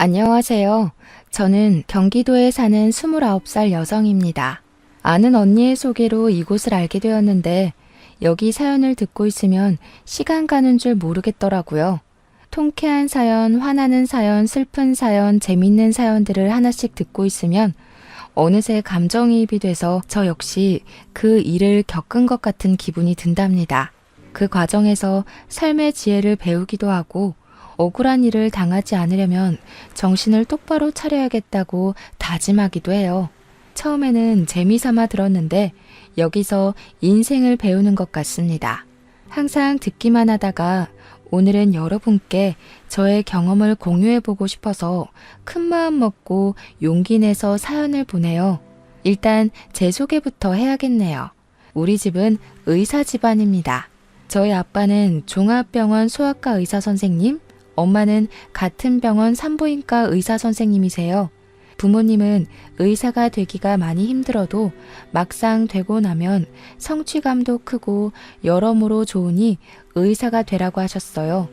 안녕하세요. 저는 경기도에 사는 29살 여성입니다. 아는 언니의 소개로 이곳을 알게 되었는데 여기 사연을 듣고 있으면 시간 가는 줄 모르겠더라고요. 통쾌한 사연, 화나는 사연, 슬픈 사연, 재밌는 사연들을 하나씩 듣고 있으면 어느새 감정이입이 돼서 저 역시 그 일을 겪은 것 같은 기분이 든답니다. 그 과정에서 삶의 지혜를 배우기도 하고 억울한 일을 당하지 않으려면 정신을 똑바로 차려야겠다고 다짐하기도 해요. 처음에는 재미삼아 들었는데 여기서 인생을 배우는 것 같습니다. 항상 듣기만 하다가 오늘은 여러분께 저의 경험을 공유해보고 싶어서 큰 마음 먹고 용기 내서 사연을 보내요. 일단 제 소개부터 해야겠네요. 우리 집은 의사 집안입니다. 저희 아빠는 종합병원 소아과 의사 선생님, 엄마는 같은 병원 산부인과 의사 선생님이세요. 부모님은 의사가 되기가 많이 힘들어도 막상 되고 나면 성취감도 크고 여러모로 좋으니 의사가 되라고 하셨어요.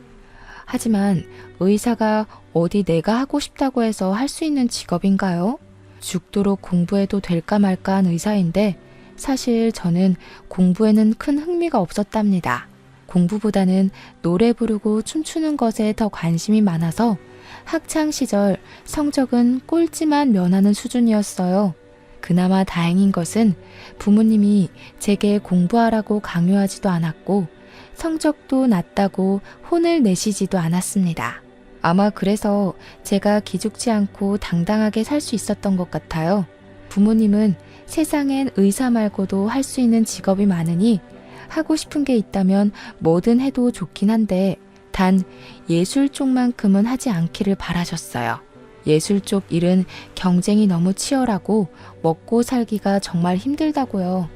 하지만 의사가 어디 내가 하고 싶다고 해서 할 수 있는 직업인가요? 죽도록 공부해도 될까 말까 한 의사인데 사실 저는 공부에는 큰 흥미가 없었답니다. 공부보다는 노래 부르고 춤추는 것에 더 관심이 많아서 학창 시절 성적은 꼴찌만 면하는 수준이었어요. 그나마 다행인 것은 부모님이 제게 공부하라고 강요하지도 않았고 성적도 낮다고 혼을 내시지도 않았습니다. 아마 그래서 제가 기죽지 않고 당당하게 살 수 있었던 것 같아요. 부모님은 세상엔 의사 말고도 할 수 있는 직업이 많으니 하고 싶은 게 있다면 뭐든 해도 좋긴 한데 단 예술 쪽만큼은 하지 않기를 바라셨어요. 예술 쪽 일은 경쟁이 너무 치열하고 먹고 살기가 정말 힘들다고요.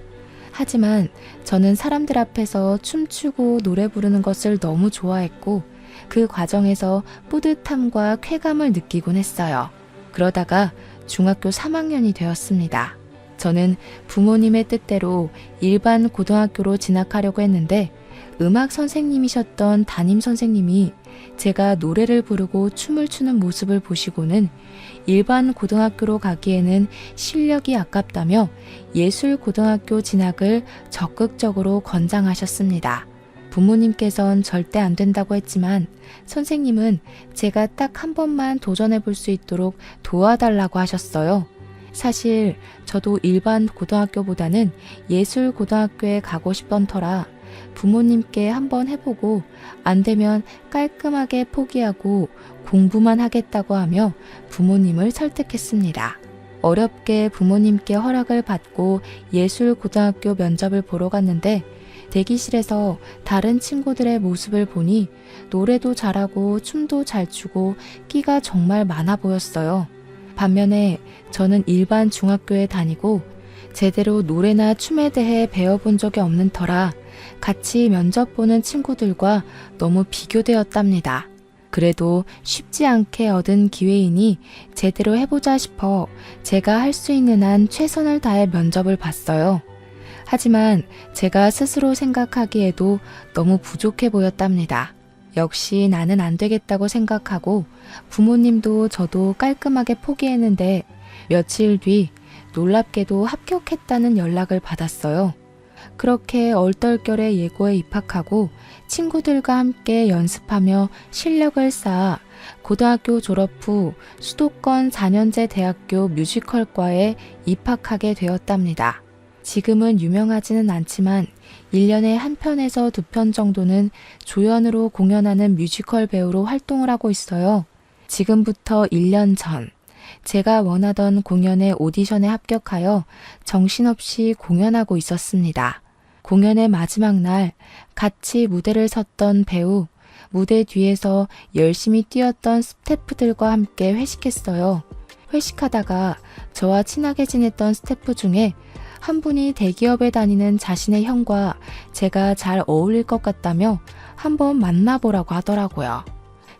하지만 저는 사람들 앞에서 춤추고 노래 부르는 것을 너무 좋아했고 그 과정에서 뿌듯함과 쾌감을 느끼곤 했어요. 그러다가 중학교 3학년이 되었습니다. 저는 부모님의 뜻대로 일반 고등학교로 진학하려고 했는데 음악 선생님이셨던 담임 선생님이 제가 노래를 부르고 춤을 추는 모습을 보시고는 일반 고등학교로 가기에는 실력이 아깝다며 예술 고등학교 진학을 적극적으로 권장하셨습니다. 부모님께선 절대 안 된다고 했지만 선생님은 제가 딱 한 번만 도전해 볼 수 있도록 도와달라고 하셨어요. 사실 저도 일반 고등학교보다는 예술 고등학교에 가고 싶던 터라 부모님께 한번 해보고 안 되면 깔끔하게 포기하고 공부만 하겠다고 하며 부모님을 설득했습니다. 어렵게 부모님께 허락을 받고 예술 고등학교 면접을 보러 갔는데 대기실에서 다른 친구들의 모습을 보니 노래도 잘하고 춤도 잘 추고 끼가 정말 많아 보였어요. 반면에 저는 일반 중학교에 다니고 제대로 노래나 춤에 대해 배워본 적이 없는 터라 같이 면접 보는 친구들과 너무 비교되었답니다. 그래도 쉽지 않게 얻은 기회이니 제대로 해보자 싶어 제가 할 수 있는 한 최선을 다해 면접을 봤어요. 하지만 제가 스스로 생각하기에도 너무 부족해 보였답니다. 역시 나는 안 되겠다고 생각하고 부모님도 저도 깔끔하게 포기했는데 며칠 뒤 놀랍게도 합격했다는 연락을 받았어요. 그렇게 얼떨결에 예고에 입학하고 친구들과 함께 연습하며 실력을 쌓아 고등학교 졸업 후 수도권 4년제 대학교 뮤지컬과에 입학하게 되었답니다. 지금은 유명하지는 않지만 1년에 한 편에서 2편 정도는 조연으로 공연하는 뮤지컬 배우로 활동을 하고 있어요. 지금부터 1년 전 제가 원하던 공연의 오디션에 합격하여 정신없이 공연하고 있었습니다. 공연의 마지막 날 같이 무대를 섰던 배우, 무대 뒤에서 열심히 뛰었던 스태프들과 함께 회식했어요. 회식하다가 저와 친하게 지냈던 스태프 중에 한 분이 대기업에 다니는 자신의 형과 제가 잘 어울릴 것 같다며 한번 만나보라고 하더라고요.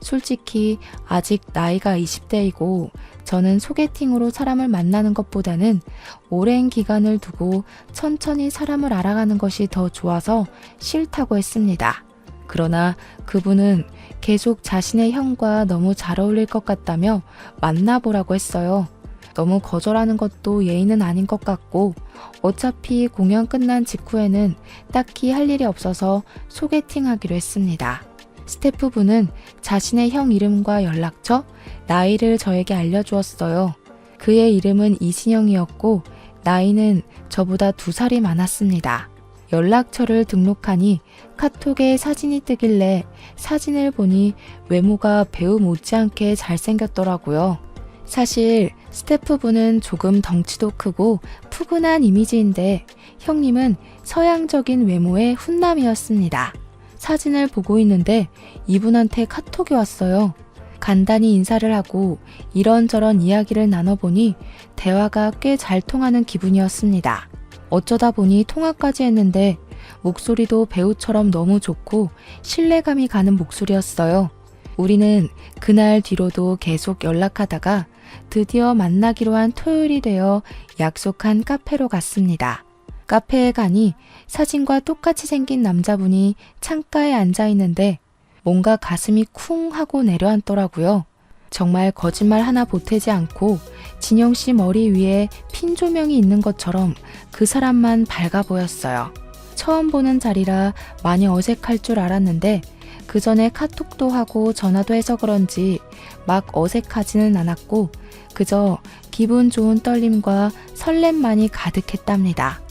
솔직히 아직 나이가 20대이고 저는 소개팅으로 사람을 만나는 것보다는 오랜 기간을 두고 천천히 사람을 알아가는 것이 더 좋아서 싫다고 했습니다. 그러나 그분은 계속 자신의 형과 너무 잘 어울릴 것 같다며 만나보라고 했어요. 너무 거절하는 것도 예의는 아닌 것 같고 어차피 공연 끝난 직후에는 딱히 할 일이 없어서 소개팅하기로 했습니다. 스태프분은 자신의 형 이름과 연락처, 나이를 저에게 알려주었어요. 그의 이름은 이신영이었고 나이는 저보다 2살이 많았습니다. 연락처를 등록하니 카톡에 사진이 뜨길래 사진을 보니 외모가 배우 못지않게 잘생겼더라고요. 사실 스태프분은 조금 덩치도 크고 푸근한 이미지인데 형님은 서양적인 외모의 훈남이었습니다. 사진을 보고 있는데 이분한테 카톡이 왔어요. 간단히 인사를 하고 이런저런 이야기를 나눠보니 대화가 꽤 잘 통하는 기분이었습니다. 어쩌다 보니 통화까지 했는데 목소리도 배우처럼 너무 좋고 신뢰감이 가는 목소리였어요. 우리는 그날 뒤로도 계속 연락하다가 드디어 만나기로 한 토요일이 되어 약속한 카페로 갔습니다. 카페에 가니 사진과 똑같이 생긴 남자분이 창가에 앉아 있는데 뭔가 가슴이 쿵 하고 내려앉더라고요. 정말 거짓말 하나 보태지 않고 진영 씨 머리 위에 핀 조명이 있는 것처럼 그 사람만 밝아 보였어요. 처음 보는 자리라 많이 어색할 줄 알았는데 그 전에 카톡도 하고 전화도 해서 그런지 막 어색하지는 않았고 그저 기분 좋은 떨림과 설렘만이 가득했답니다.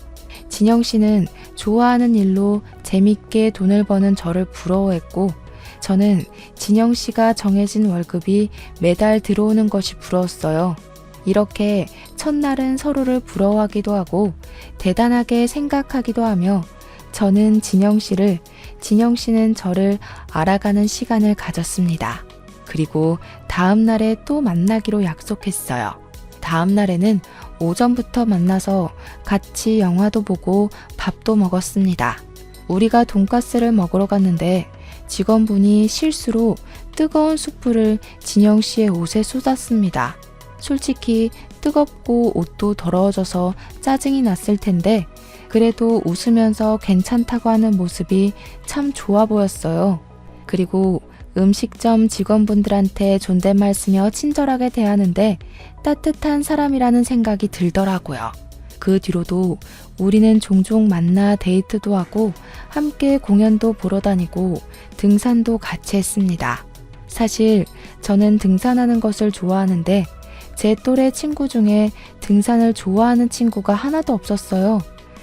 진영 씨는 좋아하는 일로 재밌게 돈을 버는 저를 부러워했고 저는 진영 씨가 정해진 월급이 매달 들어오는 것이 부러웠어요. 이렇게 첫날은 서로를 부러워하기도 하고 대단하게 생각하기도 하며 저는 진영 씨를, 진영 씨는 저를 알아가는 시간을 가졌습니다. 그리고 다음 날에 또 만나기로 약속했어요. 다음 날에는 오전부터 만나서 같이 영화도 보고 밥도 먹었습니다. 우리가 돈가스를 먹으러 갔는데 직원분이 실수로 뜨거운 수프를 진영 씨의 옷에 쏟았습니다. 솔직히 뜨겁고 옷도 더러워져서 짜증이 났을 텐데 그래도 웃으면서 괜찮다고 하는 모습이 참 좋아 보였어요. 그리고 음식점 직원분들한테 존댓말 쓰며 친절하게 대하는데 따뜻한 사람이라는 생각이 들더라고요. 그 뒤로도 우리는 종종 만나 데이트도 하고 함께 공연도 보러 다니고 등산도 같이 했습니다. 사실 저는 등산하는 것을 좋아하는데 제 또래 친구 중에 등산을 좋아하는 친구가 하나도 없었어요.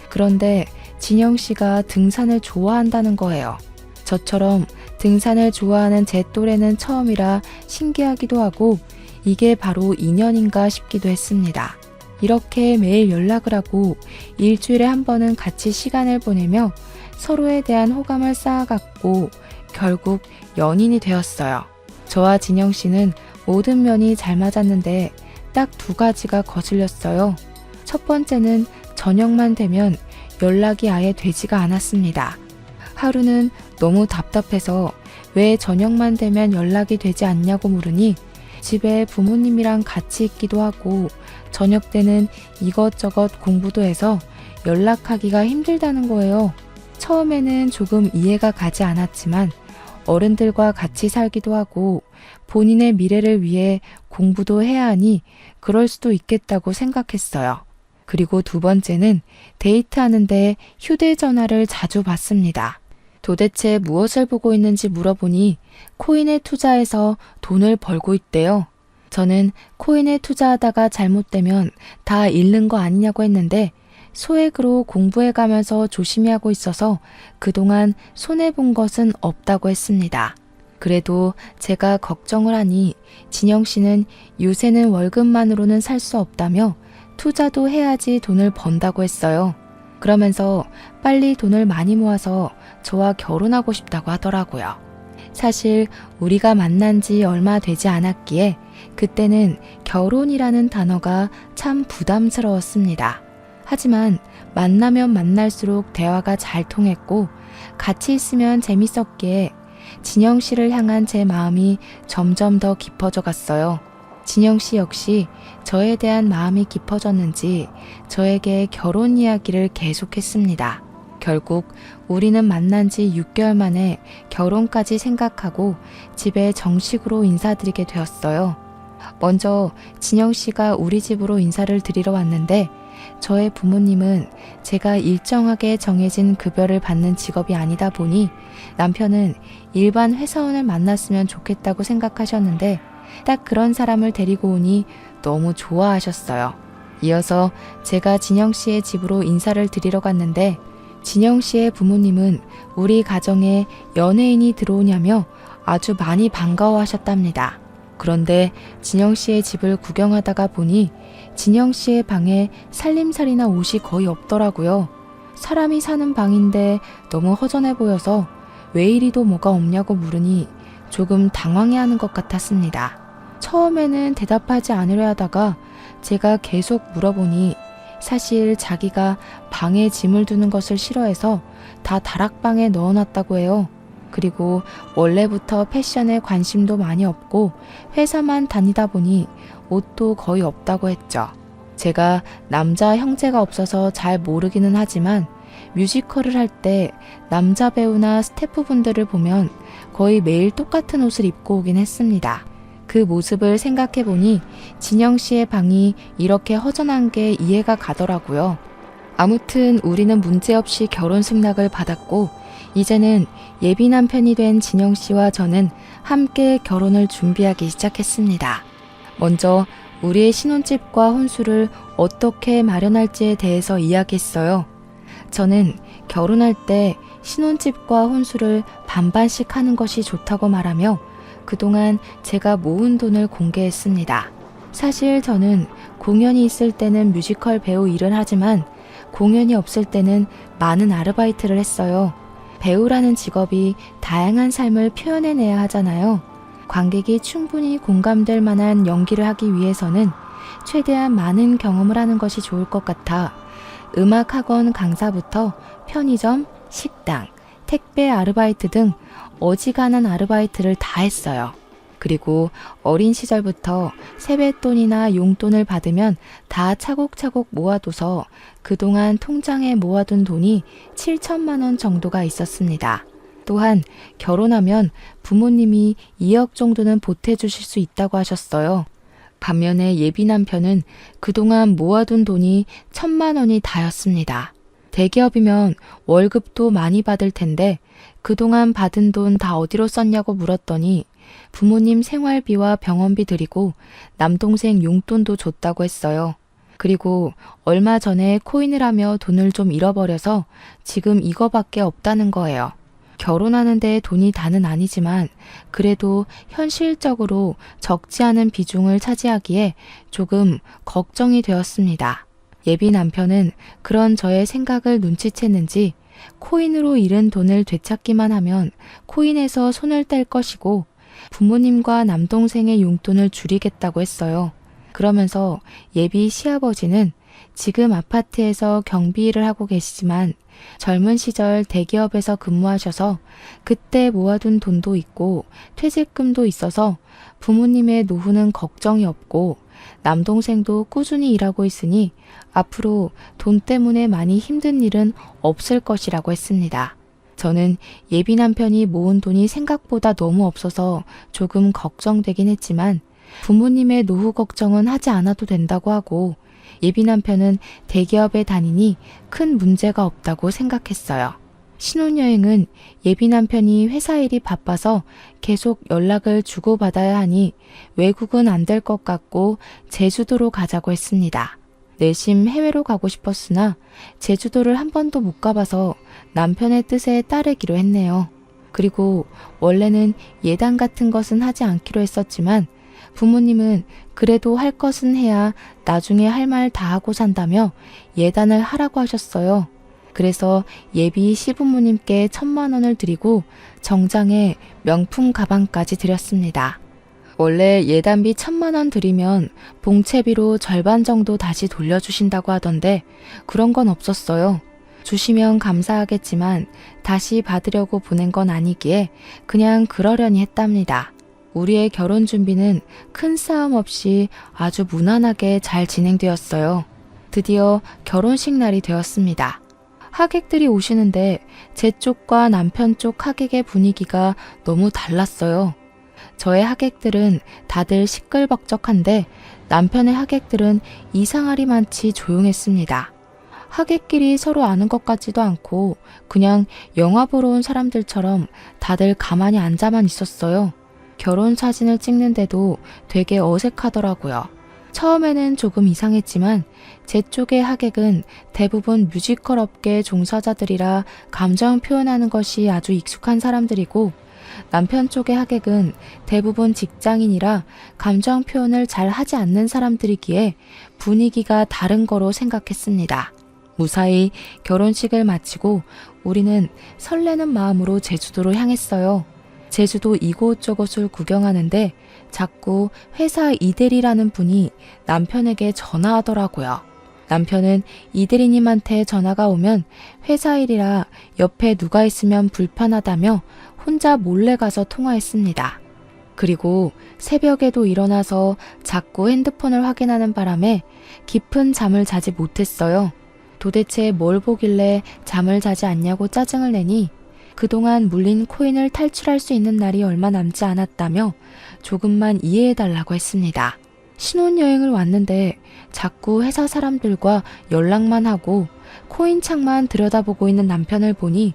그런데 진영 씨가 등산을 좋아한다는 거예요. 저처럼 등산을 좋아하는 제 또래는 처음이라 신기하기도 하고 이게 바로 인연인가 싶기도 했습니다. 이렇게 매일 연락을 하고 일주일에 한 번은 같이 시간을 보내며 서로에 대한 호감을 쌓아갔고 결국 연인이 되었어요. 저와 진영 씨는 모든 면이 잘 맞았는데 딱 2가지가 거슬렸어요. 첫 번째는 저녁만 되면 연락이 아예 되지가 않았습니다. 하루는 너무 답답해서 왜 저녁만 되면 연락이 되지 않냐고 물으니 집에 부모님이랑 같이 있기도 하고 저녁 때는 이것저것 공부도 해서 연락하기가 힘들다는 거예요. 처음에는 조금 이해가 가지 않았지만 어른들과 같이 살기도 하고 본인의 미래를 위해 공부도 해야 하니 그럴 수도 있겠다고 생각했어요. 그리고 2번째는 데이트하는데 휴대전화를 자주 받습니다. 도대체 무엇을 보고 있는지 물어보니 코인에 투자해서 돈을 벌고 있대요. 저는 코인에 투자하다가 잘못되면 다 잃는 거 아니냐고 했는데 소액으로 공부해가면서 조심히 하고 있어서 그동안 손해본 것은 없다고 했습니다. 그래도 제가 걱정을 하니 진영 씨는 요새는 월급만으로는 살 수 없다며 투자도 해야지 돈을 번다고 했어요. 그러면서 빨리 돈을 많이 모아서 저와 결혼하고 싶다고 하더라고요. 사실 우리가 만난 지 얼마 되지 않았기에 그때는 결혼이라는 단어가 참 부담스러웠습니다. 하지만 만나면 만날수록 대화가 잘 통했고 같이 있으면 재밌었기에 진영 씨를 향한 제 마음이 점점 더 깊어져 갔어요. 진영 씨 역시 저에 대한 마음이 깊어졌는지 저에게 결혼 이야기를 계속했습니다. 결국 우리는 만난 지 6개월 만에 결혼까지 생각하고 집에 정식으로 인사드리게 되었어요. 먼저 진영 씨가 우리 집으로 인사를 드리러 왔는데 저의 부모님은 제가 일정하게 정해진 급여를 받는 직업이 아니다 보니 남편은 일반 회사원을 만났으면 좋겠다고 생각하셨는데 딱 그런 사람을 데리고 오니 너무 좋아하셨어요. 이어서 제가 진영 씨의 집으로 인사를 드리러 갔는데 진영 씨의 부모님은 우리 가정에 연예인이 들어오냐며 아주 많이 반가워하셨답니다. 그런데 진영 씨의 집을 구경하다가 보니 진영 씨의 방에 살림살이나 옷이 거의 없더라고요. 사람이 사는 방인데 너무 허전해 보여서 왜 이리도 뭐가 없냐고 물으니 조금 당황해하는 것 같았습니다. 처음에는 대답하지 않으려 하다가 제가 계속 물어보니 사실 자기가 방에 짐을 두는 것을 싫어해서 다 다락방에 넣어놨다고 해요. 그리고 원래부터 패션에 관심도 많이 없고 회사만 다니다 보니 옷도 거의 없다고 했죠. 제가 남자 형제가 없어서 잘 모르기는 하지만 뮤지컬을 할 때 남자 배우나 스태프분들을 보면 거의 매일 똑같은 옷을 입고 오긴 했습니다. 그 모습을 생각해보니 진영 씨의 방이 이렇게 허전한 게 이해가 가더라고요. 아무튼 우리는 문제없이 결혼 승낙을 받았고 이제는 예비 남편이 된 진영 씨와 저는 함께 결혼을 준비하기 시작했습니다. 먼저 우리의 신혼집과 혼수를 어떻게 마련할지에 대해서 이야기했어요. 저는 결혼할 때 신혼집과 혼수를 반반씩 하는 것이 좋다고 말하며 그동안 제가 모은 돈을 공개했습니다. 사실 저는 공연이 있을 때는 뮤지컬 배우 일을 하지만 공연이 없을 때는 많은 아르바이트를 했어요. 배우라는 직업이 다양한 삶을 표현해내야 하잖아요. 관객이 충분히 공감될 만한 연기를 하기 위해서는 최대한 많은 경험을 하는 것이 좋을 것 같아 음악학원 강사부터 편의점, 식당, 택배 아르바이트 등 어지간한 아르바이트를 다 했어요. 그리고 어린 시절부터 세뱃돈이나 용돈을 받으면 다 차곡차곡 모아둬서 그동안 통장에 모아둔 돈이 7천만 원 정도가 있었습니다. 또한 결혼하면 부모님이 2억 정도는 보태주실 수 있다고 하셨어요. 반면에 예비 남편은 그동안 모아둔 돈이 1,000만 원이 다였습니다. 대기업이면 월급도 많이 받을 텐데 그동안 받은 돈 다 어디로 썼냐고 물었더니 부모님 생활비와 병원비 드리고 남동생 용돈도 줬다고 했어요. 그리고 얼마 전에 코인을 하며 돈을 좀 잃어버려서 지금 이거밖에 없다는 거예요. 결혼하는데 돈이 다는 아니지만 그래도 현실적으로 적지 않은 비중을 차지하기에 조금 걱정이 되었습니다. 예비 남편은 그런 저의 생각을 눈치챘는지 코인으로 잃은 돈을 되찾기만 하면 코인에서 손을 뗄 것이고 부모님과 남동생의 용돈을 줄이겠다고 했어요. 그러면서 예비 시아버지는 지금 아파트에서 경비 일을 하고 계시지만 젊은 시절 대기업에서 근무하셔서 그때 모아둔 돈도 있고 퇴직금도 있어서 부모님의 노후는 걱정이 없고 남동생도 꾸준히 일하고 있으니 앞으로 돈 때문에 많이 힘든 일은 없을 것이라고 했습니다. 저는 예비 남편이 모은 돈이 생각보다 너무 없어서 조금 걱정되긴 했지만 부모님의 노후 걱정은 하지 않아도 된다고 하고 예비 남편은 대기업에 다니니 큰 문제가 없다고 생각했어요. 신혼여행은 예비 남편이 회사 일이 바빠서 계속 연락을 주고받아야 하니 외국은 안 될 것 같고 제주도로 가자고 했습니다. 내심 해외로 가고 싶었으나 제주도를 한 번도 못 가봐서 남편의 뜻에 따르기로 했네요. 그리고 원래는 예단 같은 것은 하지 않기로 했었지만 부모님은 그래도 할 것은 해야 나중에 할 말 다 하고 산다며 예단을 하라고 하셨어요. 그래서 예비 시부모님께 1,000만 원을 드리고 정장에 명품 가방까지 드렸습니다. 원래 예단비 1,000만 원 드리면 봉채비로 절반 정도 다시 돌려주신다고 하던데 그런 건 없었어요. 주시면 감사하겠지만 다시 받으려고 보낸 건 아니기에 그냥 그러려니 했답니다. 우리의 결혼 준비는 큰 싸움 없이 아주 무난하게 잘 진행되었어요. 드디어 결혼식 날이 되었습니다. 하객들이 오시는데 제 쪽과 남편 쪽 하객의 분위기가 너무 달랐어요. 저의 하객들은 다들 시끌벅적한데 남편의 하객들은 이상하리만치 조용했습니다. 하객끼리 서로 아는 것 같지도 않고 그냥 영화 보러 온 사람들처럼 다들 가만히 앉아만 있었어요. 결혼 사진을 찍는데도 되게 어색하더라고요. 처음에는 조금 이상했지만 제 쪽의 하객은 대부분 뮤지컬 업계 종사자들이라 감정 표현하는 것이 아주 익숙한 사람들이고 남편 쪽의 하객은 대부분 직장인이라 감정 표현을 잘 하지 않는 사람들이기에 분위기가 다른 거로 생각했습니다. 무사히 결혼식을 마치고 우리는 설레는 마음으로 제주도로 향했어요. 제주도 이곳저곳을 구경하는데 자꾸 회사 이대리라는 분이 남편에게 전화하더라고요. 남편은 이대리님한테 전화가 오면 회사 일이라 옆에 누가 있으면 불편하다며 혼자 몰래 가서 통화했습니다. 그리고 새벽에도 일어나서 자꾸 핸드폰을 확인하는 바람에 깊은 잠을 자지 못했어요. 도대체 뭘 보길래 잠을 자지 않냐고 짜증을 내니 그동안 물린 코인을 탈출할 수 있는 날이 얼마 남지 않았다며 조금만 이해해달라고 했습니다. 신혼여행을 왔는데 자꾸 회사 사람들과 연락만 하고 코인창만 들여다보고 있는 남편을 보니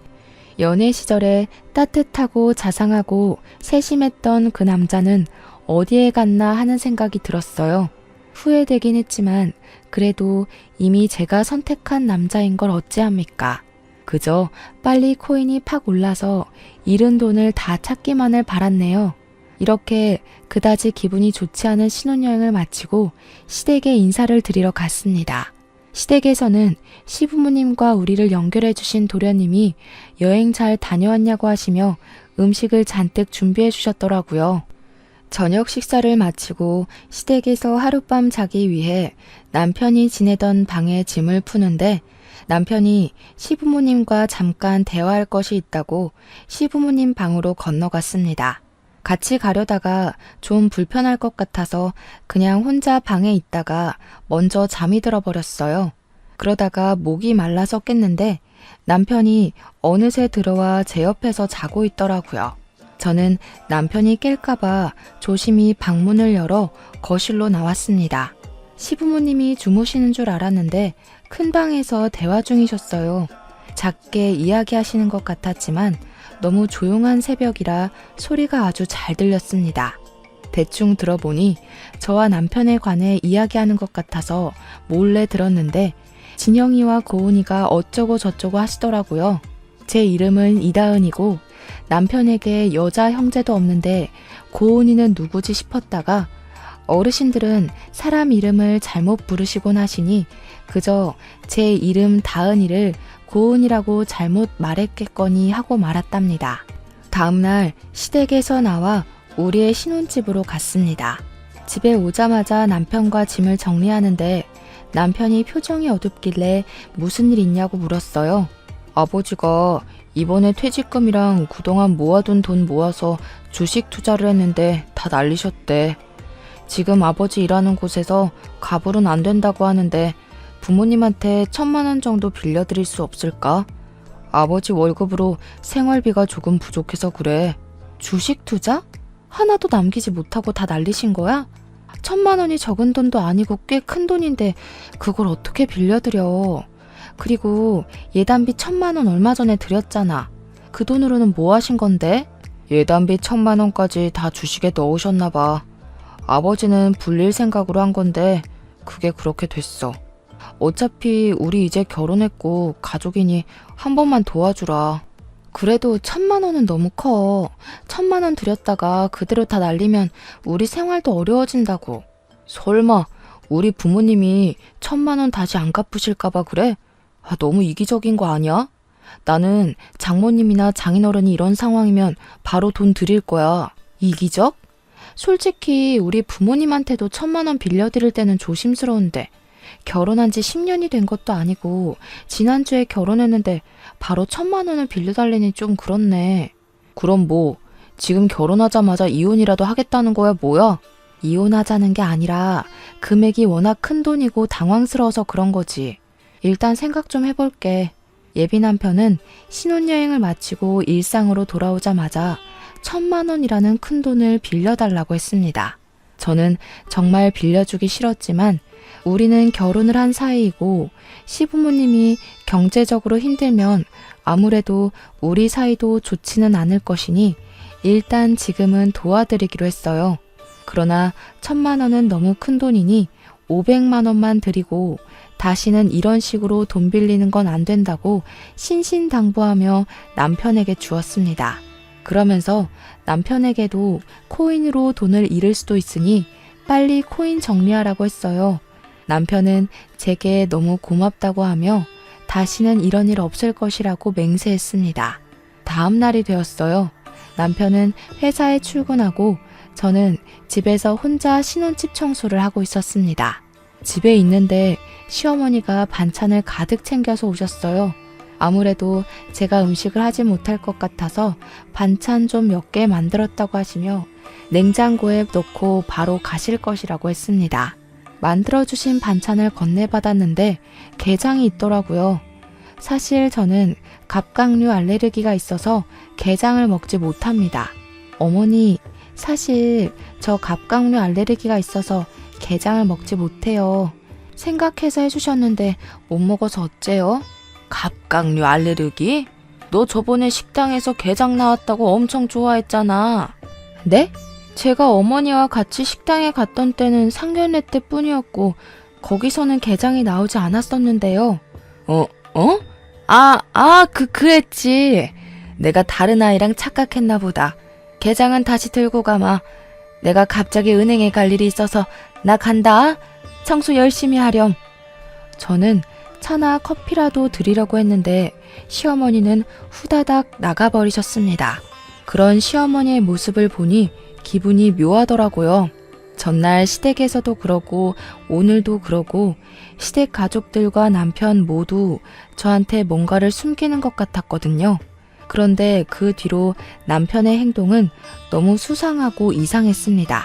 연애 시절에 따뜻하고 자상하고 세심했던 그 남자는 어디에 갔나 하는 생각이 들었어요. 후회되긴 했지만 그래도 이미 제가 선택한 남자인 걸 어찌합니까? 그저 빨리 코인이 팍 올라서 잃은 돈을 다 찾기만을 바랐네요. 이렇게 그다지 기분이 좋지 않은 신혼여행을 마치고 시댁에 인사를 드리러 갔습니다. 시댁에서는 시부모님과 우리를 연결해 주신 도련님이 여행 잘 다녀왔냐고 하시며 음식을 잔뜩 준비해 주셨더라고요. 저녁 식사를 마치고 시댁에서 하룻밤 자기 위해 남편이 지내던 방에 짐을 푸는데 남편이 시부모님과 잠깐 대화할 것이 있다고 시부모님 방으로 건너갔습니다. 같이 가려다가 좀 불편할 것 같아서 그냥 혼자 방에 있다가 먼저 잠이 들어버렸어요. 그러다가 목이 말라서 깼는데 남편이 어느새 들어와 제 옆에서 자고 있더라고요. 저는 남편이 깰까봐 조심히 방문을 열어 거실로 나왔습니다. 시부모님이 주무시는 줄 알았는데 큰 방에서 대화 중이셨어요. 작게 이야기하시는 것 같았지만 너무 조용한 새벽이라 소리가 아주 잘 들렸습니다. 대충 들어보니 저와 남편에 관해 이야기하는 것 같아서 몰래 들었는데 진영이와 고은이가 어쩌고 저쩌고 하시더라고요. 제 이름은 이다은이고 남편에게 여자 형제도 없는데 고은이는 누구지 싶었다가 어르신들은 사람 이름을 잘못 부르시곤 하시니 그저 제 이름 다은이를 고은이라고 잘못 말했겠거니 하고 말았답니다. 다음날 시댁에서 나와 우리의 신혼집으로 갔습니다. 집에 오자마자 남편과 짐을 정리하는데 남편이 표정이 어둡길래 무슨 일 있냐고 물었어요. 아버지가 이번에 퇴직금이랑 그동안 모아둔 돈 모아서 주식 투자를 했는데 다 날리셨대. 지금 아버지 일하는 곳에서 가불은 안 된다고 하는데 부모님한테 1,000만 원 정도 빌려드릴 수 없을까? 아버지 월급으로 생활비가 조금 부족해서 그래. 주식 투자? 하나도 남기지 못하고 다 날리신 거야? 1,000만 원이 적은 돈도 아니고 꽤 큰 돈인데 그걸 어떻게 빌려드려. 그리고 예단비 1,000만 원 얼마 전에 드렸잖아. 그 돈으로는 뭐 하신 건데? 예단비 1,000만 원까지 다 주식에 넣으셨나 봐. 아버지는 불릴 생각으로 한 건데 그게 그렇게 됐어. 어차피 우리 이제 결혼했고 가족이니 한 번만 도와주라. 그래도 1,000만 원은 너무 커. 1,000만 원 들였다가 그대로 다 날리면 우리 생활도 어려워진다고. 설마 우리 부모님이 1,000만 원 다시 안 갚으실까봐 그래? 너무 이기적인 거 아니야? 나는 장모님이나 장인어른이 이런 상황이면 바로 돈 드릴 거야. 이기적? 솔직히 우리 부모님한테도 1,000만 원 빌려드릴 때는 조심스러운데 결혼한 지 10년이 된 것도 아니고 지난주에 결혼했는데 바로 1,000만 원을 빌려달라니 좀 그렇네. 그럼 뭐 지금 결혼하자마자 이혼이라도 하겠다는 거야 뭐야? 이혼하자는 게 아니라 금액이 워낙 큰 돈이고 당황스러워서 그런 거지. 일단 생각 좀 해볼게. 예비 남편은 신혼여행을 마치고 일상으로 돌아오자마자 1,000만 원이라는 큰돈을 빌려달라고 했습니다. 저는 정말 빌려주기 싫었지만 우리는 결혼을 한 사이이고 시부모님이 경제적으로 힘들면 아무래도 우리 사이도 좋지는 않을 것이니 일단 지금은 도와드리기로 했어요. 그러나 1,000만 원은 너무 큰 돈이니 500만 원만 드리고 다시는 이런 식으로 돈 빌리는 건 안 된다고 신신당부하며 남편에게 주었습니다. 그러면서 남편에게도 코인으로 돈을 잃을 수도 있으니 빨리 코인 정리하라고 했어요. 남편은 제게 너무 고맙다고 하며 다시는 이런 일 없을 것이라고 맹세했습니다. 다음 날이 되었어요. 남편은 회사에 출근하고 저는 집에서 혼자 신혼집 청소를 하고 있었습니다. 집에 있는데 시어머니가 반찬을 가득 챙겨서 오셨어요. 아무래도 제가 음식을 하지 못할 것 같아서 반찬 좀 몇 개 만들었다고 하시며 냉장고에 넣고 바로 가실 것이라고 했습니다. 만들어주신 반찬을 건네받았는데 게장이 있더라고요. 사실 저는 갑각류 알레르기가 있어서 게장을 먹지 못합니다. 어머니, 사실 저 갑각류 알레르기가 있어서 게장을 먹지 못해요. 생각해서 해주셨는데 못 먹어서 어째요? 갑각류 알레르기? 너 저번에 식당에서 게장 나왔다고 엄청 좋아했잖아. 네? 제가 어머니와 같이 식당에 갔던 때는 상견례 때뿐이었고 거기서는 게장이 나오지 않았었는데요. 그랬지. 내가 다른 아이랑 착각했나 보다. 게장은 다시 들고 가마. 내가 갑자기 은행에 갈 일이 있어서 나 간다. 청소 열심히 하렴. 저는 차나 커피라도 드리려고 했는데 시어머니는 후다닥 나가버리셨습니다. 그런 시어머니의 모습을 보니 기분이 묘하더라고요. 전날 시댁에서도 그러고 오늘도 그러고 시댁 가족들과 남편 모두 저한테 뭔가를 숨기는 것 같았거든요. 그런데 그 뒤로 남편의 행동은 너무 수상하고 이상했습니다.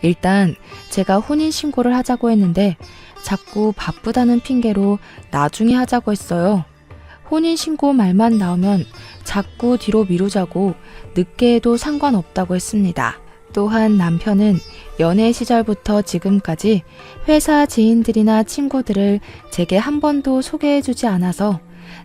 일단 제가 혼인신고를 하자고 했는데 자꾸 바쁘다는 핑계로 나중에 하자고 했어요. 혼인신고 말만 나오면 자꾸 뒤로 미루자고 늦게 해도 상관없다고 했습니다. 또한 남편은 연애 시절부터 지금까지 회사 지인들이나 친구들을 제게 한 번도 소개해주지 않아서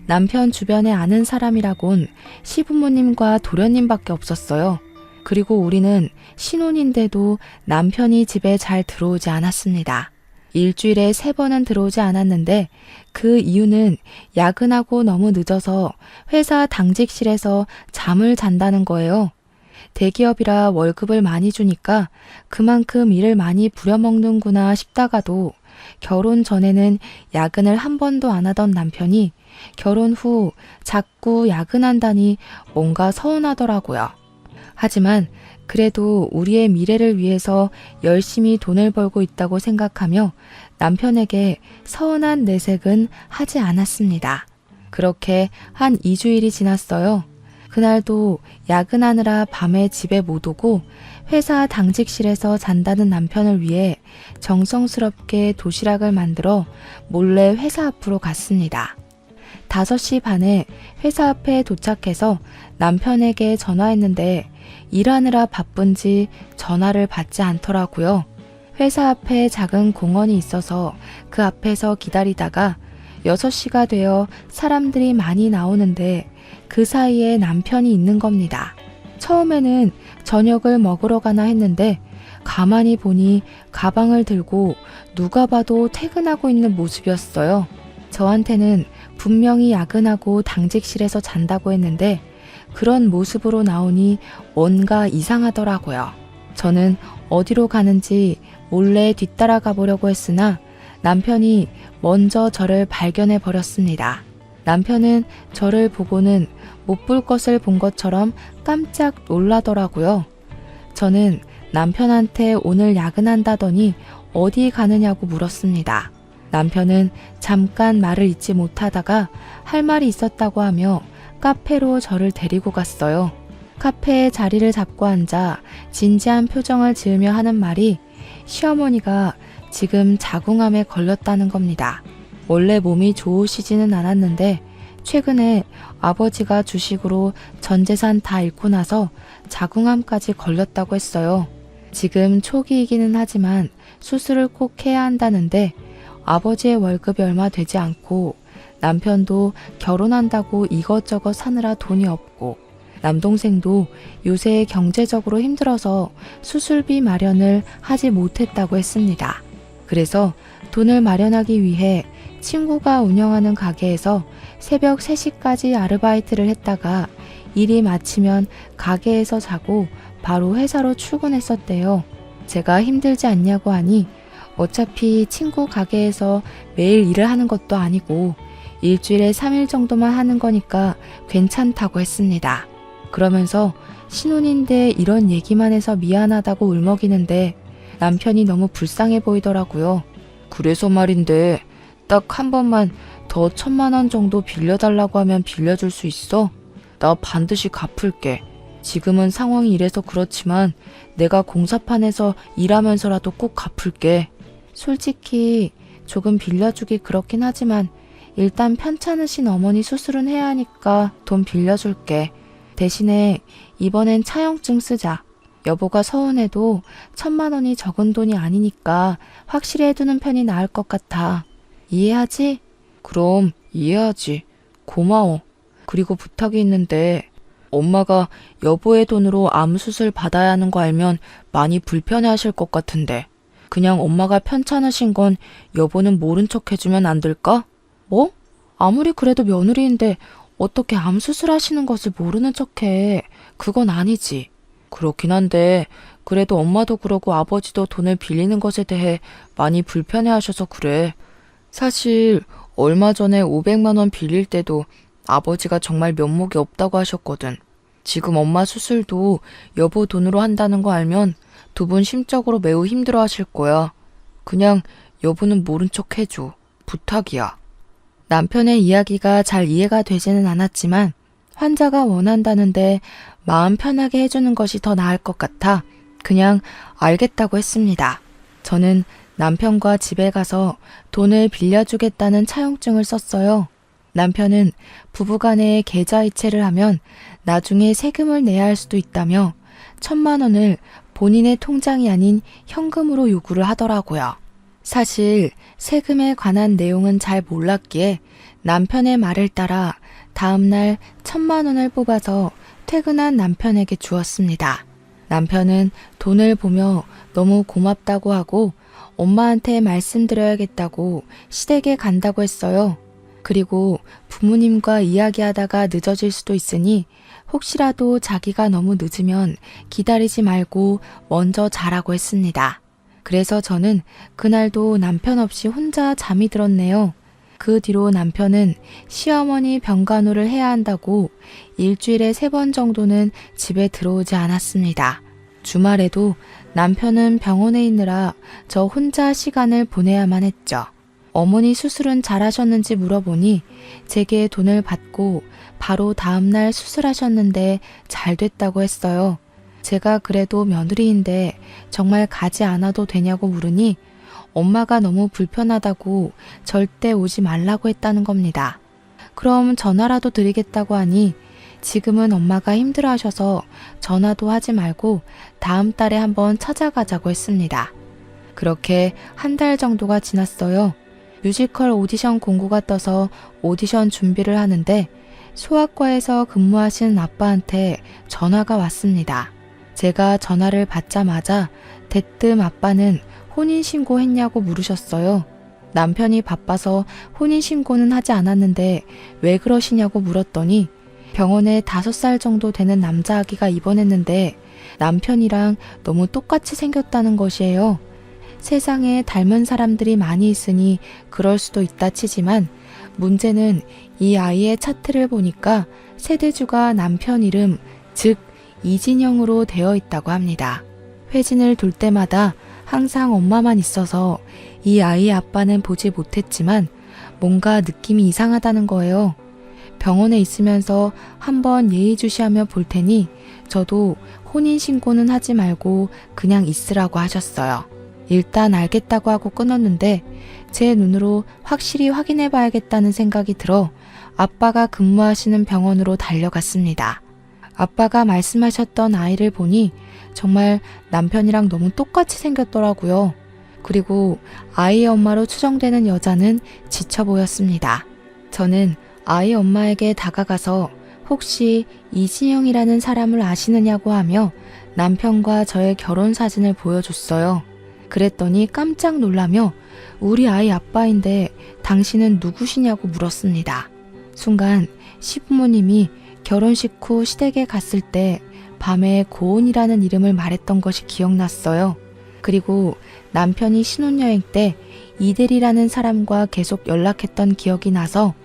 남편 주변에 아는 사람이라곤 시부모님과 도련님밖에 없었어요. 그리고 우리는 신혼인데도 남편이 집에 잘 들어오지 않았습니다. 일주일에 3번은 들어오지 않았는데 그 이유는 야근하고 너무 늦어서 회사 당직실에서 잠을 잔다는 거예요. 대기업이라 월급을 많이 주니까 그만큼 일을 많이 부려먹는구나 싶다가도 결혼 전에는 야근을 한 번도 안 하던 남편이 결혼 후 자꾸 야근한다니 뭔가 서운하더라고요. 하지만 그래도 우리의 미래를 위해서 열심히 돈을 벌고 있다고 생각하며 남편에게 서운한 내색은 하지 않았습니다. 그렇게 한 2주일이 지났어요. 그날도 야근하느라 밤에 집에 못 오고 회사 당직실에서 잔다는 남편을 위해 정성스럽게 도시락을 만들어 몰래 회사 앞으로 갔습니다. 5시 반에 회사 앞에 도착해서 남편에게 전화했는데 일하느라 바쁜지 전화를 받지 않더라고요. 회사 앞에 작은 공원이 있어서 그 앞에서 기다리다가 6시가 되어 사람들이 많이 나오는데 그 사이에 남편이 있는 겁니다. 처음에는 저녁을 먹으러 가나 했는데 가만히 보니 가방을 들고 누가 봐도 퇴근하고 있는 모습이었어요. 저한테는 분명히 야근하고 당직실에서 잔다고 했는데 그런 모습으로 나오니 뭔가 이상하더라고요. 저는 어디로 가는지 몰래 뒤따라가 보려고 했으나 남편이 먼저 저를 발견해 버렸습니다. 남편은 저를 보고는 못 볼 것을 본 것처럼 깜짝 놀라더라고요. 저는 남편한테 오늘 야근한다더니 어디 가느냐고 물었습니다. 남편은 잠깐 말을 잇지 못하다가 할 말이 있었다고 하며 카페로 저를 데리고 갔어요. 카페에 자리를 잡고 앉아 진지한 표정을 지으며 하는 말이 시어머니가 지금 자궁암에 걸렸다는 겁니다. 원래 몸이 좋으시지는 않았는데 최근에 아버지가 주식으로 전 재산 다 잃고 나서 자궁암까지 걸렸다고 했어요. 지금 초기이기는 하지만 수술을 꼭 해야 한다는데 아버지의 월급이 얼마 되지 않고 남편도 결혼한다고 이것저것 사느라 돈이 없고 남동생도 요새 경제적으로 힘들어서 수술비 마련을 하지 못했다고 했습니다. 그래서 돈을 마련하기 위해 친구가 운영하는 가게에서 새벽 3시까지 아르바이트를 했다가 일이 마치면 가게에서 자고 바로 회사로 출근했었대요. 제가 힘들지 않냐고 하니 어차피 친구 가게에서 매일 일을 하는 것도 아니고 일주일에 3일 정도만 하는 거니까 괜찮다고 했습니다. 그러면서 신혼인데 이런 얘기만 해서 미안하다고 울먹이는데 남편이 너무 불쌍해 보이더라고요. 그래서 말인데 딱 한 번만 더 1,000만 원 정도 빌려달라고 하면 빌려줄 수 있어? 나 반드시 갚을게. 지금은 상황이 이래서 그렇지만 내가 공사판에서 일하면서라도 꼭 갚을게. 솔직히 조금 빌려주기 그렇긴 하지만 일단 편찮으신 어머니 수술은 해야 하니까 돈 빌려줄게. 대신에 이번엔 차용증 쓰자. 여보가 서운해도 1,000만 원이 적은 돈이 아니니까 확실히 해두는 편이 나을 것 같아. 이해하지? 그럼 이해하지. 고마워. 그리고 부탁이 있는데 엄마가 여보의 돈으로 암 수술 받아야 하는 거 알면 많이 불편해하실 것 같은데 그냥 엄마가 편찮으신 건 여보는 모른 척 해주면 안 될까? 뭐? 아무리 그래도 며느리인데 어떻게 암 수술하시는 것을 모르는 척해. 그건 아니지. 그렇긴 한데 그래도 엄마도 그러고 아버지도 돈을 빌리는 것에 대해 많이 불편해하셔서 그래. 사실 얼마 전에 500만 원 빌릴 때도 아버지가 정말 면목이 없다고 하셨거든. 지금 엄마 수술도 여보 돈으로 한다는 거 알면 두 분 심적으로 매우 힘들어 하실 거야. 그냥 여보는 모른 척 해줘. 부탁이야. 남편의 이야기가 잘 이해가 되지는 않았지만 환자가 원한다는데 마음 편하게 해주는 것이 더 나을 것 같아 그냥 알겠다고 했습니다. 저는 남편과 집에 가서 돈을 빌려주겠다는 차용증을 썼어요. 남편은 부부간에 계좌이체를 하면 나중에 세금을 내야 할 수도 있다며 1,000만 원을 본인의 통장이 아닌 현금으로 요구를 하더라고요. 사실 세금에 관한 내용은 잘 몰랐기에 남편의 말을 따라 다음날 1,000만 원을 뽑아서 퇴근한 남편에게 주었습니다. 남편은 돈을 보며 너무 고맙다고 하고 엄마한테 말씀드려야겠다고 시댁에 간다고 했어요. 그리고 부모님과 이야기하다가 늦어질 수도 있으니 혹시라도 자기가 너무 늦으면 기다리지 말고 먼저 자라고 했습니다. 그래서 저는 그날도 남편 없이 혼자 잠이 들었네요. 그 뒤로 남편은 시어머니 병간호를 해야 한다고 일주일에 3번 정도는 집에 들어오지 않았습니다. 주말에도 남편은 병원에 있느라 저 혼자 시간을 보내야만 했죠. 어머니 수술은 잘하셨는지 물어보니 제게 돈을 받고 바로 다음날 수술하셨는데 잘 됐다고 했어요. 제가 그래도 며느리인데 정말 가지 않아도 되냐고 물으니 엄마가 너무 불편하다고 절대 오지 말라고 했다는 겁니다. 그럼 전화라도 드리겠다고 하니 지금은 엄마가 힘들어하셔서 전화도 하지 말고 다음 달에 한번 찾아가자고 했습니다. 그렇게 한 달 정도가 지났어요. 뮤지컬 오디션 공고가 떠서 오디션 준비를 하는데 소아과에서 근무하시는 아빠한테 전화가 왔습니다. 제가 전화를 받자마자 대뜸 아빠는 혼인신고 했냐고 물으셨어요. 남편이 바빠서 혼인신고는 하지 않았는데 왜 그러시냐고 물었더니 병원에 5살 정도 되는 남자아기가 입원했는데 남편이랑 너무 똑같이 생겼다는 것이에요. 세상에 닮은 사람들이 많이 있으니 그럴 수도 있다 치지만 문제는 이 아이의 차트를 보니까 세대주가 남편 이름, 즉 이진영으로 되어 있다고 합니다. 회진을 돌 때마다 항상 엄마만 있어서 이 아이의 아빠는 보지 못했지만 뭔가 느낌이 이상하다는 거예요. 병원에 있으면서 한번 예의주시하며 볼 테니 저도 혼인신고는 하지 말고 그냥 있으라고 하셨어요. 일단 알겠다고 하고 끊었는데 제 눈으로 확실히 확인해 봐야겠다는 생각이 들어 아빠가 근무하시는 병원으로 달려갔습니다. 아빠가 말씀하셨던 아이를 보니 정말 남편이랑 너무 똑같이 생겼더라고요. 그리고 아이의 엄마로 추정되는 여자는 지쳐 보였습니다. 저는 아이 엄마에게 다가가서 혹시 이진영이라는 사람을 아시느냐고 하며 남편과 저의 결혼 사진을 보여줬어요. 그랬더니 깜짝 놀라며 우리 아이 아빠인데 당신은 누구시냐고 물었습니다. 순간 시부모님이 결혼식 후 시댁에 갔을 때 밤에 고은이라는 이름을 말했던 것이 기억났어요. 그리고 남편이 신혼여행 때 이대리라는 사람과 계속 연락했던 기억이 나서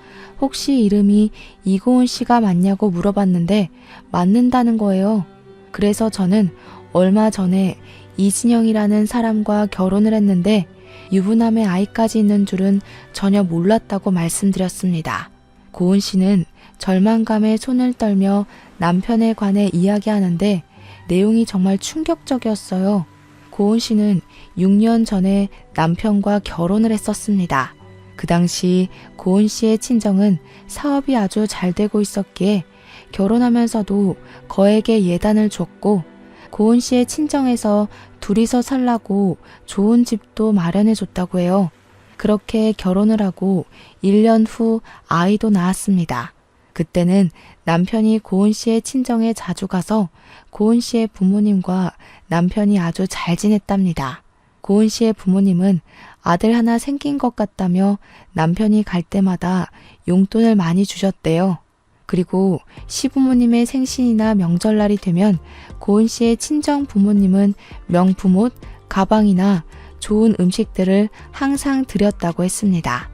혹시 이름이 이고은 씨가 맞냐고 물어봤는데 맞는다는 거예요. 그래서 저는 얼마 전에 이진영이라는 사람과 결혼을 했는데 유부남의 아이까지 있는 줄은 전혀 몰랐다고 말씀드렸습니다. 고은 씨는 절망감에 손을 떨며 남편에 관해 이야기하는데 내용이 정말 충격적이었어요. 고은 씨는 6년 전에 남편과 결혼을 했었습니다. 그 당시 고은 씨의 친정은 사업이 아주 잘 되고 있었기에 결혼하면서도 거액의 예단을 줬고 고은 씨의 친정에서 둘이서 살라고 좋은 집도 마련해 줬다고 해요. 그렇게 결혼을 하고 1년 후 아이도 낳았습니다. 그때는 남편이 고은 씨의 친정에 자주 가서 고은 씨의 부모님과 남편이 아주 잘 지냈답니다. 고은 씨의 부모님은 아들 하나 생긴 것 같다며 남편이 갈 때마다 용돈을 많이 주셨대요. 그리고 시부모님의 생신이나 명절날이 되면 고은 씨의 친정 부모님은 명품 옷, 가방이나 좋은 음식들을 항상 드렸다고 했습니다.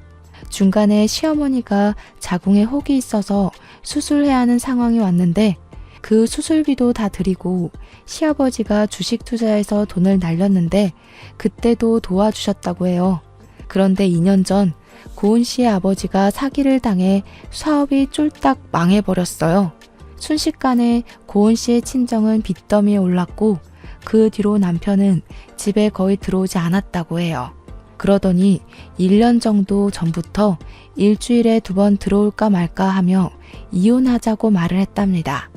중간에 시어머니가 자궁에 혹이 있어서 수술해야 하는 상황이 왔는데 그 수술비도 다 드리고 시아버지가 주식 투자해서 돈을 날렸는데 그때도 도와주셨다고 해요. 그런데 2년 전 고은 씨의 아버지가 사기를 당해 사업이 쫄딱 망해버렸어요. 순식간에 고은 씨의 친정은 빚더미에 올랐고 그 뒤로 남편은 집에 거의 들어오지 않았다고 해요. 그러더니 1년 정도 전부터 일주일에 2번 들어올까 말까 하며 이혼하자고 말을 했답니다.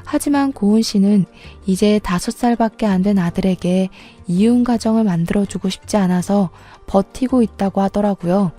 하지만 고은 씨는 이제 5살밖에 안 된 아들에게 이혼 가정을 만들어주고 싶지 않아서 버티고 있다고 하더라고요.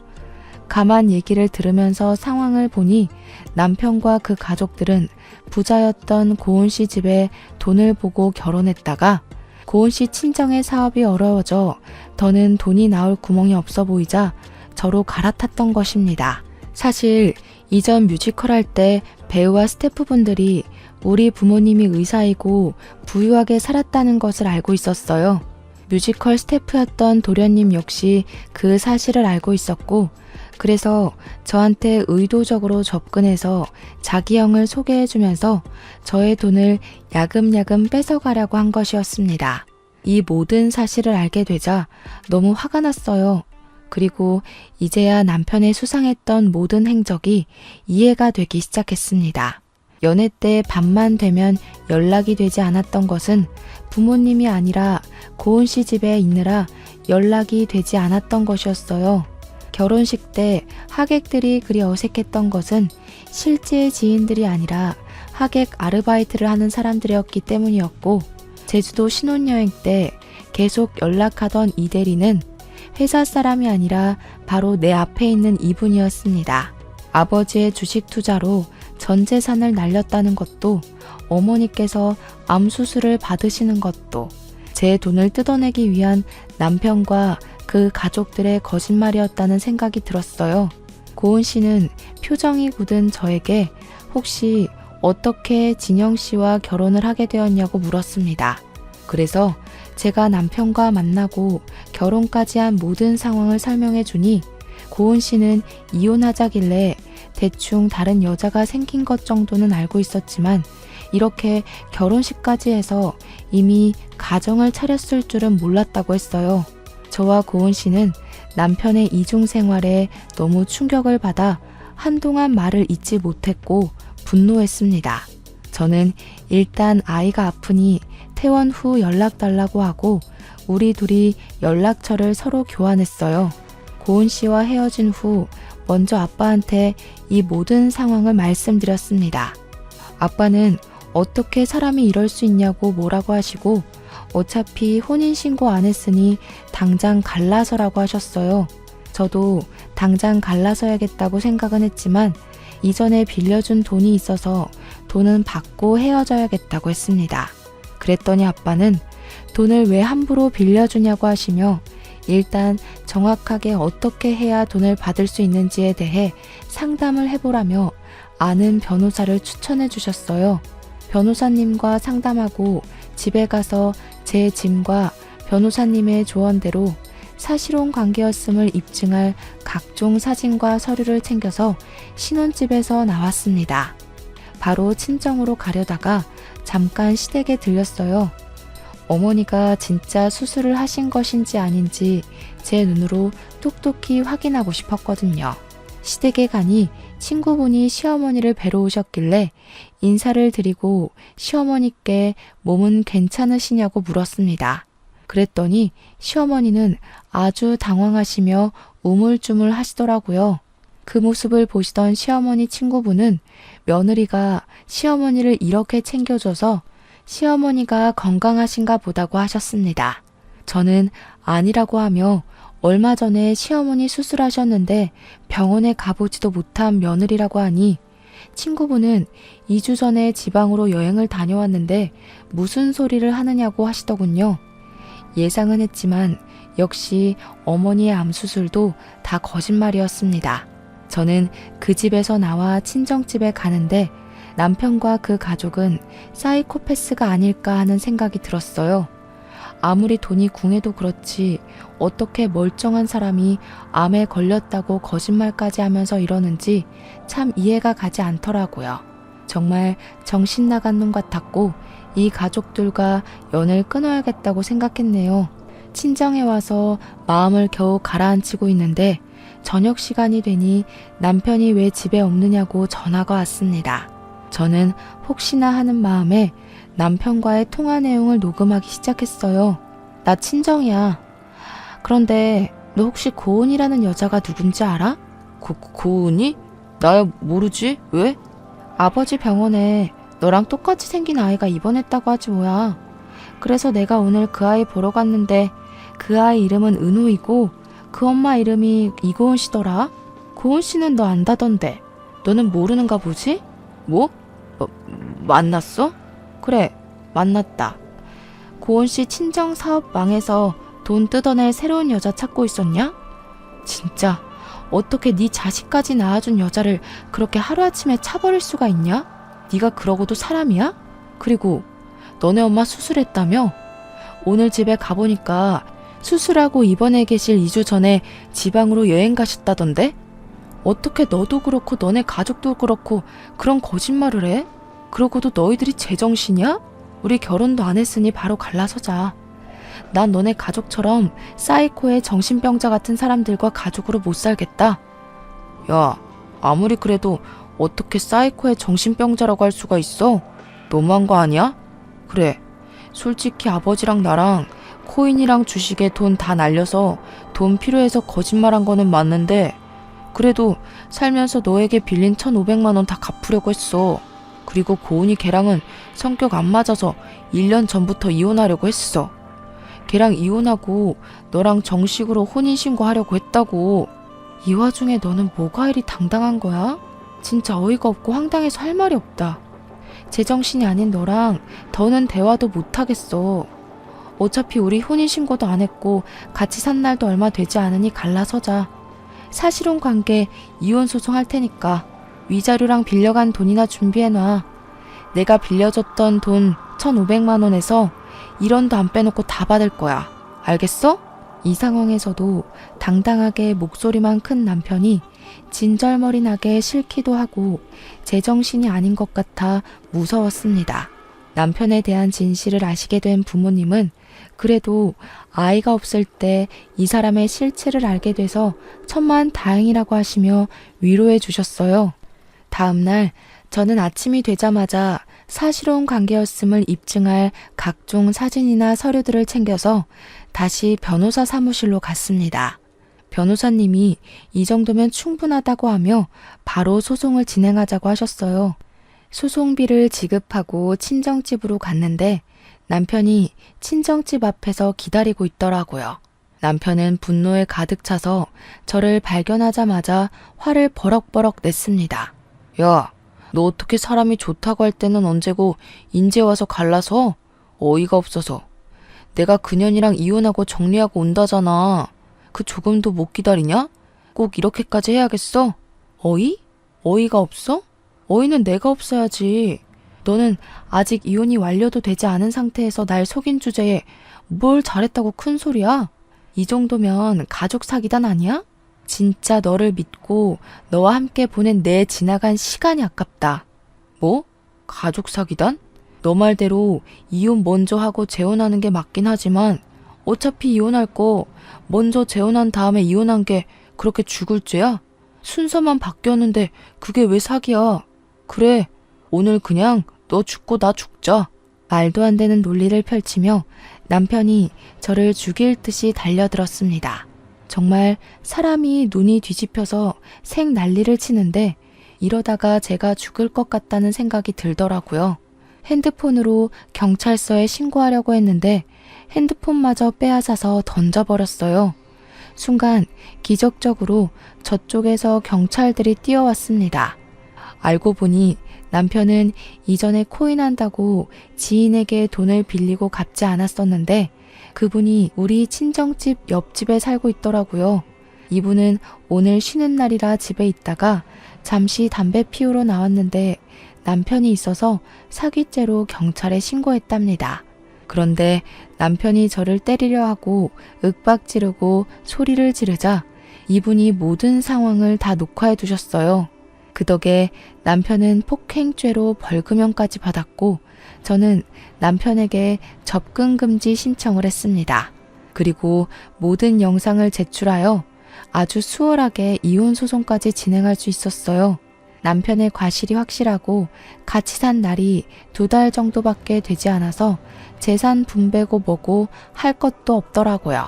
가만 얘기를 들으면서 상황을 보니 남편과 그 가족들은 부자였던 고은 씨 집에 돈을 보고 결혼했다가 고은 씨 친정의 사업이 어려워져 더는 돈이 나올 구멍이 없어 보이자 저로 갈아탔던 것입니다. 사실 이전 뮤지컬 할 때 배우와 스태프분들이 우리 부모님이 의사이고 부유하게 살았다는 것을 알고 있었어요. 뮤지컬 스태프였던 도련님 역시 그 사실을 알고 있었고 그래서 저한테 의도적으로 접근해서 자기 형을 소개해주면서 저의 돈을 야금야금 뺏어가려고 한 것이었습니다. 이 모든 사실을 알게 되자 너무 화가 났어요. 그리고 이제야 남편의 수상했던 모든 행적이 이해가 되기 시작했습니다. 연애 때 밤만 되면 연락이 되지 않았던 것은 부모님이 아니라 고은 씨 집에 있느라 연락이 되지 않았던 것이었어요. 결혼식 때 하객들이 그리 어색했던 것은 실제 지인들이 아니라 하객 아르바이트를 하는 사람들이었기 때문이었고 제주도 신혼여행 때 계속 연락하던 이대리는 회사 사람이 아니라 바로 내 앞에 있는 이분이었습니다. 아버지의 주식 투자로 전 재산을 날렸다는 것도 어머니께서 암 수술을 받으시는 것도 제 돈을 뜯어내기 위한 남편과 그 가족들의 거짓말이었다는 생각이 들었어요. 고은 씨는 표정이 굳은 저에게 혹시 어떻게 진영 씨와 결혼을 하게 되었냐고 물었습니다. 그래서 제가 남편과 만나고 결혼까지 한 모든 상황을 설명해 주니 고은 씨는 이혼하자길래 대충 다른 여자가 생긴 것 정도는 알고 있었지만 이렇게 결혼식까지 해서 이미 가정을 차렸을 줄은 몰랐다고 했어요. 저와 고은 씨는 남편의 이중 생활에 너무 충격을 받아 한동안 말을 잇지 못했고 분노했습니다. 저는 일단 아이가 아프니 퇴원 후 연락 달라고 하고 우리 둘이 연락처를 서로 교환했어요. 고은 씨와 헤어진 후 먼저 아빠한테 이 모든 상황을 말씀드렸습니다. 아빠는 어떻게 사람이 이럴 수 있냐고 뭐라고 하시고 어차피 혼인신고 안 했으니 당장 갈라서라고 하셨어요. 저도 당장 갈라서야겠다고 생각은 했지만 이전에 빌려준 돈이 있어서 돈은 받고 헤어져야겠다고 했습니다. 그랬더니 아빠는 돈을 왜 함부로 빌려주냐고 하시며 일단 정확하게 어떻게 해야 돈을 받을 수 있는지에 대해 상담을 해보라며 아는 변호사를 추천해 주셨어요. 변호사님과 상담하고 집에 가서 제 짐과 변호사님의 조언대로 사실혼 관계였음을 입증할 각종 사진과 서류를 챙겨서 신혼집에서 나왔습니다. 바로 친정으로 가려다가 잠깐 시댁에 들렸어요. 어머니가 진짜 수술을 하신 것인지 아닌지 제 눈으로 똑똑히 확인하고 싶었거든요. 시댁에 가니 친구분이 시어머니를 뵈러 오셨길래 인사를 드리고 시어머니께 몸은 괜찮으시냐고 물었습니다. 그랬더니 시어머니는 아주 당황하시며 우물쭈물 하시더라고요. 그 모습을 보시던 시어머니 친구분은 며느리가 시어머니를 이렇게 챙겨줘서 시어머니가 건강하신가 보다고 하셨습니다. 저는 아니라고 하며 얼마 전에 시어머니 수술하셨는데 병원에 가보지도 못한 며느리라고 하니 친구분은 2주 전에 지방으로 여행을 다녀왔는데 무슨 소리를 하느냐고 하시더군요. 예상은 했지만 역시 어머니의 암수술도 다 거짓말이었습니다. 저는 그 집에서 나와 친정집에 가는데 남편과 그 가족은 사이코패스가 아닐까 하는 생각이 들었어요. 아무리 돈이 궁해도 그렇지 어떻게 멀쩡한 사람이 암에 걸렸다고 거짓말까지 하면서 이러는지 참 이해가 가지 않더라고요. 정말 정신 나간 놈 같았고 이 가족들과 연을 끊어야겠다고 생각했네요. 친정에 와서 마음을 겨우 가라앉히고 있는데 저녁 시간이 되니 남편이 왜 집에 없느냐고 전화가 왔습니다. 저는 혹시나 하는 마음에 남편과의 통화 내용을 녹음하기 시작했어요. 나 친정이야. 그런데 너 혹시 고은이라는 여자가 누군지 알아? 고은이? 나야 모르지. 왜? 아버지 병원에 너랑 똑같이 생긴 아이가 입원했다고 하지 뭐야. 그래서 내가 오늘 그 아이 보러 갔는데 그 아이 이름은 은우이고 그 엄마 이름이 이고은 씨더라. 고은 씨는 너 안다던데 너는 모르는가 보지? 뭐? 만났어? 그래, 만났다. 고은 씨 친정 사업 망해서 돈 뜯어낼 새로운 여자 찾고 있었냐? 진짜 어떻게 네 자식까지 낳아준 여자를 그렇게 하루아침에 차버릴 수가 있냐? 네가 그러고도 사람이야? 그리고 너네 엄마 수술했다며? 오늘 집에 가보니까 수술하고 입원해 계실 2주 전에 지방으로 여행 가셨다던데? 어떻게 너도 그렇고 너네 가족도 그렇고 그런 거짓말을 해? 그러고도 너희들이 제정신이야? 우리 결혼도 안 했으니 바로 갈라서자. 난 너네 가족처럼 사이코의 정신병자 같은 사람들과 가족으로 못 살겠다. 야, 아무리 그래도 어떻게 사이코의 정신병자라고 할 수가 있어? 너무한 거 아니야? 그래, 솔직히 아버지랑 나랑 코인이랑 주식에 돈 다 날려서 돈 필요해서 거짓말한 거는 맞는데 그래도 살면서 너에게 빌린 1,500만 원 다 갚으려고 했어. 그리고 고은이 걔랑은 성격 안 맞아서 1년 전부터 이혼하려고 했어. 걔랑 이혼하고 너랑 정식으로 혼인신고하려고 했다고. 이 와중에 너는 뭐가 이리 당당한 거야? 진짜 어이가 없고 황당해서 할 말이 없다. 제정신이 아닌 너랑 더는 대화도 못하겠어. 어차피 우리 혼인신고도 안 했고 같이 산 날도 얼마 되지 않으니 갈라서자. 사실혼 관계 이혼 소송할 테니까 위자료랑 빌려간 돈이나 준비해놔. 내가 빌려줬던 돈 1,500만 원에서 1원도 안 빼놓고 다 받을 거야. 알겠어? 이 상황에서도 당당하게 목소리만 큰 남편이 진절머리 나게 싫기도 하고 제정신이 아닌 것 같아 무서웠습니다. 남편에 대한 진실을 아시게 된 부모님은 그래도 아이가 없을 때 이 사람의 실체를 알게 돼서 천만 다행이라고 하시며 위로해 주셨어요. 다음 날 저는 아침이 되자마자 사실혼 관계였음을 입증할 각종 사진이나 서류들을 챙겨서 다시 변호사 사무실로 갔습니다. 변호사님이 이 정도면 충분하다고 하며 바로 소송을 진행하자고 하셨어요. 소송비를 지급하고 친정집으로 갔는데 남편이 친정집 앞에서 기다리고 있더라고요. 남편은 분노에 가득 차서 저를 발견하자마자 화를 버럭버럭 냈습니다. 야, 너 어떻게 사람이 좋다고 할 때는 언제고 인제 와서 갈라서? 어이가 없어서. 내가 그년이랑 이혼하고 정리하고 온다잖아. 그 조금도 못 기다리냐? 꼭 이렇게까지 해야겠어? 어이? 어이가 없어? 어이는 내가 없어야지. 너는 아직 이혼이 완료도 되지 않은 상태에서 날 속인 주제에 뭘 잘했다고 큰 소리야? 이 정도면 가족 사기단 아니야? 진짜 너를 믿고 너와 함께 보낸 내 지나간 시간이 아깝다. 뭐? 가족 사기단? 너 말대로 이혼 먼저 하고 재혼하는 게 맞긴 하지만 어차피 이혼할 거 먼저 재혼한 다음에 이혼한 게 그렇게 죽을 죄야? 순서만 바뀌었는데 그게 왜 사기야? 그래, 오늘 그냥 너 죽고 나 죽자. 말도 안 되는 논리를 펼치며 남편이 저를 죽일 듯이 달려들었습니다. 정말 사람이 눈이 뒤집혀서 생 난리를 치는데 이러다가 제가 죽을 것 같다는 생각이 들더라고요. 핸드폰으로 경찰서에 신고하려고 했는데 핸드폰마저 빼앗아서 던져버렸어요. 순간 기적적으로 저쪽에서 경찰들이 뛰어왔습니다. 알고 보니 남편은 이전에 코인한다고 지인에게 돈을 빌리고 갚지 않았었는데 그분이 우리 친정집 옆집에 살고 있더라고요. 이분은 오늘 쉬는 날이라 집에 있다가 잠시 담배 피우러 나왔는데 남편이 있어서 사기죄로 경찰에 신고했답니다. 그런데 남편이 저를 때리려 하고 윽박 지르고 소리를 지르자 이분이 모든 상황을 다 녹화해 두셨어요. 그 덕에 남편은 폭행죄로 벌금형까지 받았고 저는 남편에게 접근금지 신청을 했습니다. 그리고 모든 영상을 제출하여 아주 수월하게 이혼 소송까지 진행할 수 있었어요. 남편의 과실이 확실하고 같이 산 날이 2달 정도밖에 되지 않아서 재산 분배고 뭐고 할 것도 없더라고요.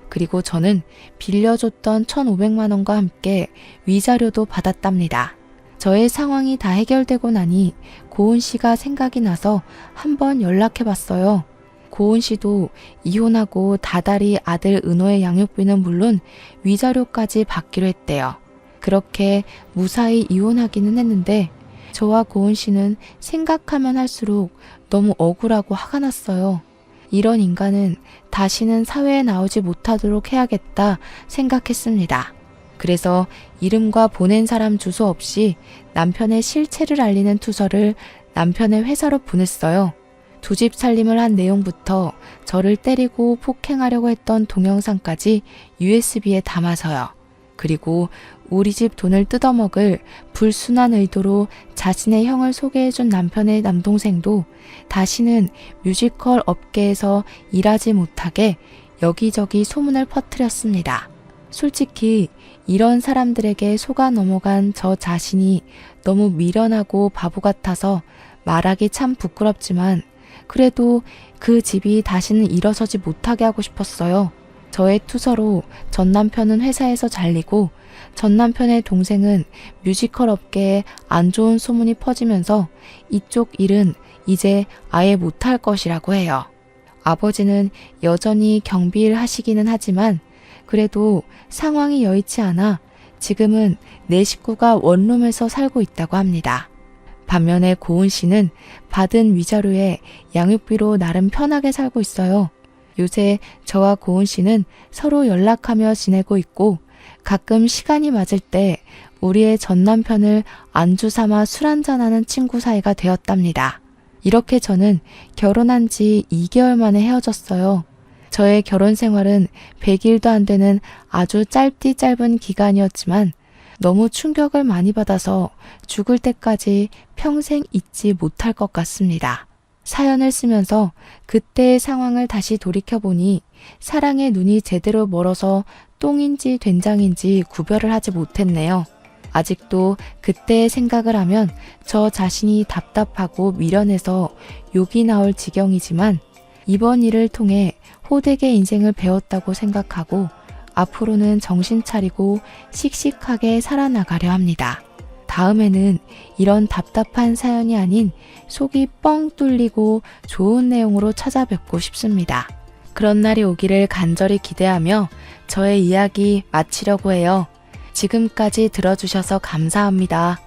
그리고 저는 빌려줬던 1,500만 원과 함께 위자료도 받았답니다. 저의 상황이 다 해결되고 나니 고은 씨가 생각이 나서 한번 연락해봤어요. 고은 씨도 이혼하고 다달이 아들 은호의 양육비는 물론 위자료까지 받기로 했대요. 그렇게 무사히 이혼하기는 했는데 저와 고은 씨는 생각하면 할수록 너무 억울하고 화가 났어요. 이런 인간은 다시는 사회에 나오지 못하도록 해야겠다 생각했습니다. 그래서 이름과 보낸 사람 주소 없이 남편의 실체를 알리는 투서를 남편의 회사로 보냈어요. 2집 살림을 한 내용부터 저를 때리고 폭행하려고 했던 동영상까지 USB에 담아서요. 그리고 우리 집 돈을 뜯어먹을 불순한 의도로 자신의 형을 소개해준 남편의 남동생도 다시는 뮤지컬 업계에서 일하지 못하게 여기저기 소문을 퍼뜨렸습니다. 솔직히 이런 사람들에게 속아 넘어간 저 자신이 너무 미련하고 바보 같아서 말하기 참 부끄럽지만 그래도 그 집이 다시는 일어서지 못하게 하고 싶었어요. 저의 투서로 전 남편은 회사에서 잘리고 전 남편의 동생은 뮤지컬 업계에 안 좋은 소문이 퍼지면서 이쪽 일은 이제 아예 못할 것이라고 해요. 아버지는 여전히 경비일 하시기는 하지만 그래도 상황이 여의치 않아 지금은 내 식구가 원룸에서 살고 있다고 합니다. 반면에 고은 씨는 받은 위자료에 양육비로 나름 편하게 살고 있어요. 요새 저와 고은 씨는 서로 연락하며 지내고 있고 가끔 시간이 맞을 때 우리의 전 남편을 안주 삼아 술 한잔하는 친구 사이가 되었답니다. 이렇게 저는 결혼한 지 2개월 만에 헤어졌어요. 저의 결혼 생활은 100일도 안 되는 아주 짧디 짧은 기간이었지만 너무 충격을 많이 받아서 죽을 때까지 평생 잊지 못할 것 같습니다. 사연을 쓰면서 그때의 상황을 다시 돌이켜보니 사랑의 눈이 제대로 멀어서 똥인지 된장인지 구별을 하지 못했네요. 아직도 그때의 생각을 하면 저 자신이 답답하고 미련해서 욕이 나올 지경이지만 이번 일을 통해 호되게 인생을 배웠다고 생각하고 앞으로는 정신 차리고 씩씩하게 살아나가려 합니다. 다음에는 이런 답답한 사연이 아닌 속이 뻥 뚫리고 좋은 내용으로 찾아뵙고 싶습니다. 그런 날이 오기를 간절히 기대하며 저의 이야기 마치려고 해요. 지금까지 들어주셔서 감사합니다.